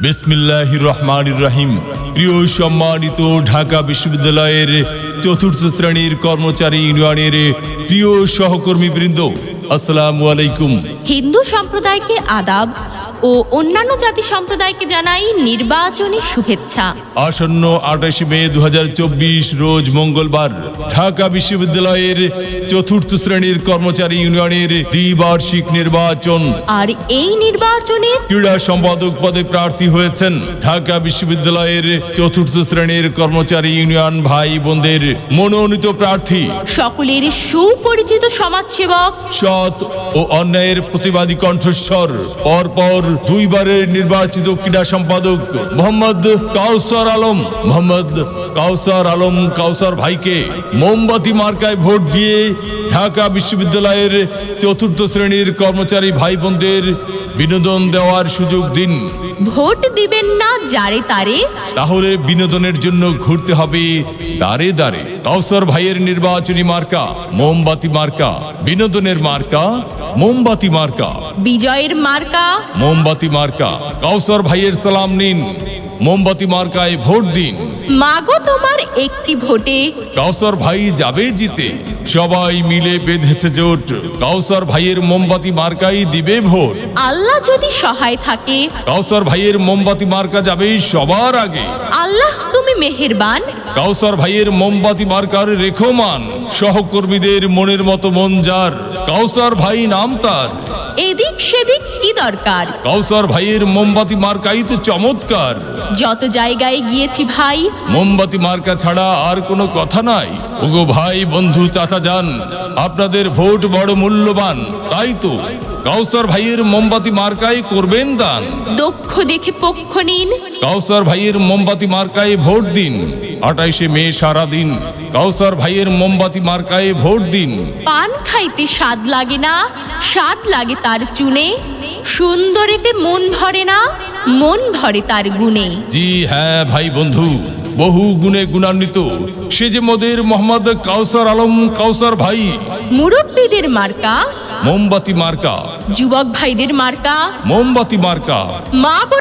বিসমিল্লাহির রহমানির রহিম। প্রিয় সম্মানিত ঢাকা বিশ্ববিদ্যালয়ের চতুর্থ শ্রেণীর কর্মচারী ইউনিয়নের প্রিয় সহকর্মীবৃন্দ, আসসালামু আলাইকুম। হিন্দু সম্প্রদায়কে আদাব ও অন্যান্য জাতি সম্প্রদায়কে জানাই নির্বাচনী শুভেচ্ছা। আসন্ন 28 মে 2024 রোজ মঙ্গলবার ঢাকা বিশ্ববিদ্যালয়ের চতুর্থ শ্রেণীর কর্মচারী ইউনিয়নের দ্বিবার্ষিক নির্বাচন। আর এই নির্বাচনে ক্রীড়া সম্পাদক পদে প্রার্থী হয়েছেন ঢাকা বিশ্ববিদ্যালয়ের চতুর্থ শ্রেণীর কর্মচারী ইউনিয়ন ভাই বোনদের মনোনীত প্রার্থী, সকলের সুপরিচিত সমাজসেবক, সৎ ও অন্যায়ের প্রতিবাদী কণ্ঠস্বর, পরপর দুইবারের নির্বাচিত ক্রীড়া সম্পাদক মোহাম্মদ কাউসার আলম কাউসার ভাইকে মোমবাতি মার্কায় ভোট দিয়ে ঢাকা বিশ্ববিদ্যালয়ের চতুর্থ শ্রেণীর কর্মচারী ভাই বোনদের বিনোদন দেওয়ার সুযোগ দিন। ভোট দিবেন না যারে তারে, তাহলে বিনোদনের জন্য ঘুরতে হবে দাঁড়ে দাঁড়ে। কাউসার ভাইয়ের নির্বাচনী মার্কা মোমবাতি মার্কা, বিনোদনের মার্কা মোমবাতি মার্কা, বিজয়ের মার্কা মোমবাতি মার্কা। কাউসার ভাইয়ের সালাম নিন, মোমবাতি মার্কায় ভোট দিন। মাগো তোমার একটি ভোটে কাউসার ভাই যাবে জিতে, সবাই মিলে বেঁধেছে জোট। কাউসার ভাইয়ের মোমবাতি মার্কাই দিবে ভোট। আল্লাহ যদি সহায় থাকে, কাউসার ভাইয়ের মোমবাতি মার্কা যাবে সবার আগে। আল্লাহ তুমি মেহেরবান। কাউসার ভাইয়ের মোমবাতি মার্কার রেখো মান, সহকর্মীদের মনের মতো মন যার। কাউসার ভাই নাম তার, এদিক সেদিক কি দরকার। কাউসার ভাইয়ের মোমবাতি মার্কাই তো চমৎকার। যত জায়গায় গিয়েছি ভাই, মোমবাতি মার্কা ছাড়া আর কোনো কথা নাই। ওগো ভাই বন্ধু চাচা যান, আপনাদের ভোট বড় মূল্যবান। তাই তো কাউসার ভাইয়ের মোমবাতি মার্কায় করবেন দান। দক্ষ দেখে পক্ষ নিন, কাউসার ভাইয়ের মোমবাতি মার্কায় ভোট দিন। 28 মে সারাদিন কাউসার ভাইয়ের মোমবাতি মার্কায় ভোট দিন। পান খাইতে স্বাদ লাগে না, স্বাদ লাগে তার চুনে। সুন্দরীতে মন ভরে না, মন ভরে তার গুণে। জি হ্যাঁ ভাই বন্ধু, বহু গুণে গুণান্বিত সে যে মোদের মোহাম্মদ কাউসার আলম কাউসার ভাই। মুরব্বীদের মার্কা মোমবাতি মার্কা, যুবক ভাইদের মার্কা, মোমবাতি মার্কা, মা